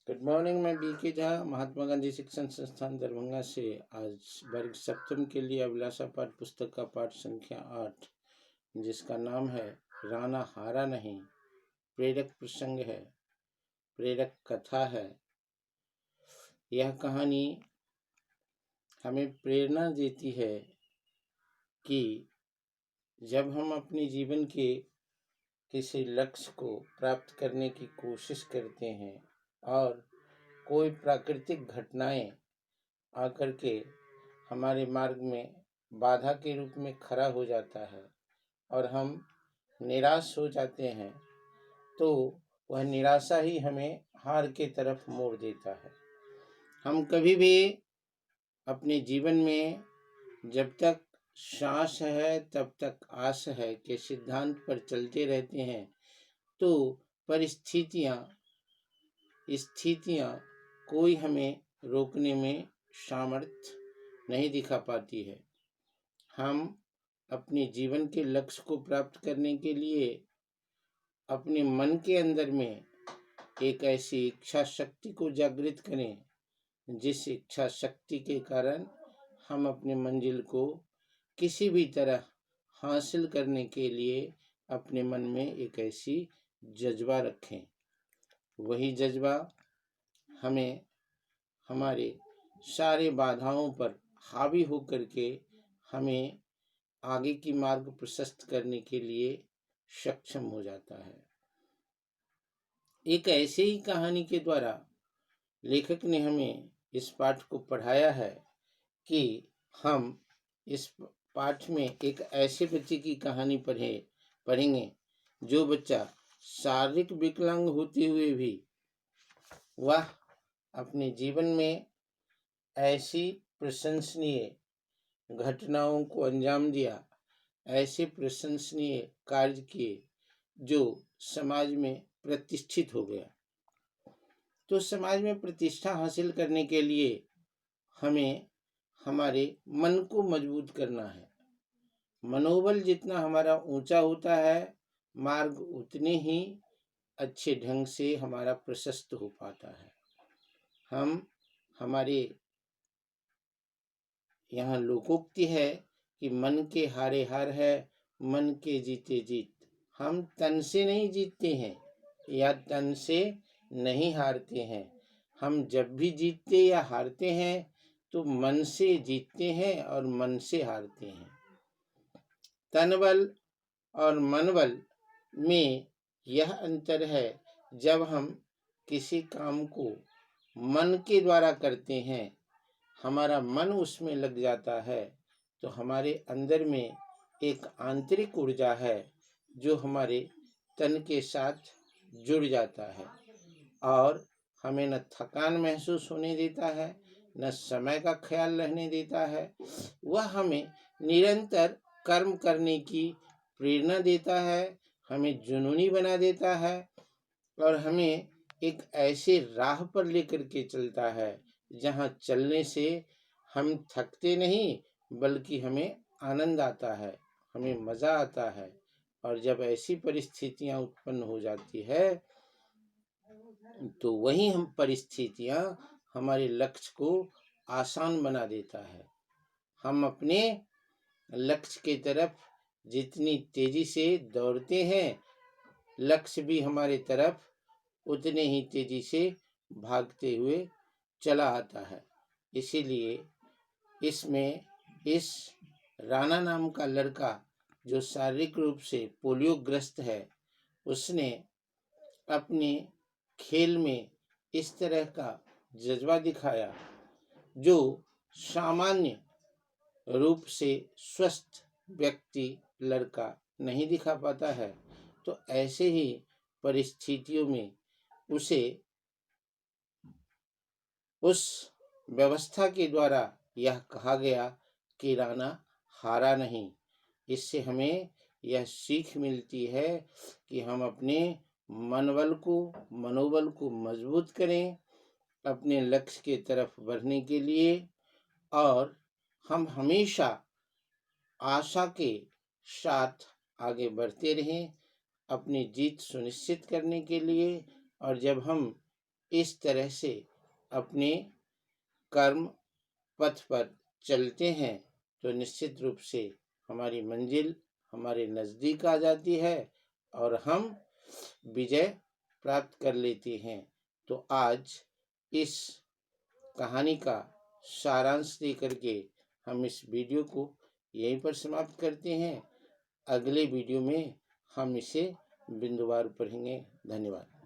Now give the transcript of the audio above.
Good morning. मैं BK Jha, Mahatma Gandhi शिक्षण संस्थान दरभंगा से आज वर्ग सप्तम के लिए अभिलाषा पाठ पुस्तक का पाठ संख्या 8, जिसका नाम है राना हारा नहीं, प्रेरक प्रसंग है, प्रेरक कथा है। यह कहानी हमें प्रेरणा देती है कि जब हम अपने जीवन के किसी लक्ष्य को प्राप्त करने की कोशिश करते हैं और कोई प्राकृतिक घटनाएं आकर के हमारे मार्ग में बाधा के रूप में खड़ा हो जाता है और हम निराश हो जाते हैं, तो वह निराशा ही हमें हार के तरफ मोड़ देता है। हम कभी भी अपने जीवन में जब तक सांस है तब तक आस है के सिद्धांत पर चलते रहते हैं, तो स्थितियां कोई हमें रोकने में सामर्थ्य नहीं दिखा पाती है। हम अपने जीवन के लक्ष्य को प्राप्त करने के लिए अपने मन के अंदर में एक ऐसी इच्छा शक्ति को जागृत करें, जिस इच्छा शक्ति के कारण हम अपने मंजिल को किसी भी तरह हासिल करने के लिए अपने मन में एक ऐसी जज्बा रखें। वही जज्बा हमें हमारे सारे बाधाओं पर हावी होकर के हमें आगे की मार्ग प्रशस्त करने के लिए सक्षम हो जाता है। एक ऐसे ही कहानी के द्वारा लेखक ने हमें इस पाठ को पढ़ाया है कि हम इस पाठ में एक ऐसे बच्चे की कहानी पढ़ेंगे जो बच्चा शारीरिक विकलांग होते हुए भी वह अपने जीवन में ऐसी प्रशंसनीय घटनाओं को अंजाम दिया, ऐसे प्रशंसनीय कार्य किए जो समाज में प्रतिष्ठित हो गया। तो समाज में प्रतिष्ठा हासिल करने के लिए हमें हमारे मन को मजबूत करना है। मनोबल जितना हमारा ऊंचा होता है, मार्ग उतने ही अच्छे ढंग से हमारा प्रशस्त हो पाता है। हम हमारे यहाँ लोकोक्ति है कि मन के हारे हार है, मन के जीते जीत। हम तन से नहीं जीतते हैं या तन से नहीं हारते हैं। हम जब भी जीतते या हारते हैं तो मन से जीतते हैं और मन से हारते हैं। तन बल और मन बल में यह अंतर है। जब हम किसी काम को मन के द्वारा करते हैं, हमारा मन उसमें लग जाता है, तो हमारे अंदर में एक आंतरिक ऊर्जा है जो हमारे तन के साथ जुड़ जाता है और हमें न थकान महसूस होने देता है, न समय का ख्याल रहने देता है। वह हमें निरंतर कर्म करने की प्रेरणा देता है, हमें जुनूनी बना देता है और हमें एक ऐसे राह पर लेकर के चलता है जहाँ चलने से हम थकते नहीं, बल्कि हमें आनंद आता है, हमें मज़ा आता है। और जब ऐसी परिस्थितियाँ उत्पन्न हो जाती है तो वही हम परिस्थितियाँ हमारे लक्ष्य को आसान बना देता है। हम अपने लक्ष्य की तरफ जितनी तेजी से दौड़ते हैं, लक्ष्य भी हमारे तरफ उतने ही तेजी से भागते हुए चला आता है। इसीलिए इसमें इस राणा नाम का लड़का जो शारीरिक रूप से पोलियोग्रस्त है, उसने अपने खेल में इस तरह का जज्बा दिखाया जो सामान्य रूप से स्वस्थ व्यक्ति लड़का नहीं दिखा पाता है। तो ऐसे ही परिस्थितियों में उसे उस व्यवस्था के द्वारा यह कहा गया कि राणा हारा नहीं। इससे हमें यह सीख मिलती है कि हम अपने मनोबल को मजबूत करें अपने लक्ष्य के तरफ बढ़ने के लिए, और हम हमेशा आशा के साथ आगे बढ़ते रहें अपनी जीत सुनिश्चित करने के लिए। और जब हम इस तरह से अपने कर्म पथ पर चलते हैं तो निश्चित रूप से हमारी मंजिल हमारे नज़दीक आ जाती है और हम विजय प्राप्त कर लेते हैं। तो आज इस कहानी का सारांश दे करके हम इस वीडियो को यहीं पर समाप्त करते हैं। अगले वीडियो में हम इसे बिंदुवार पढ़ेंगे। धन्यवाद।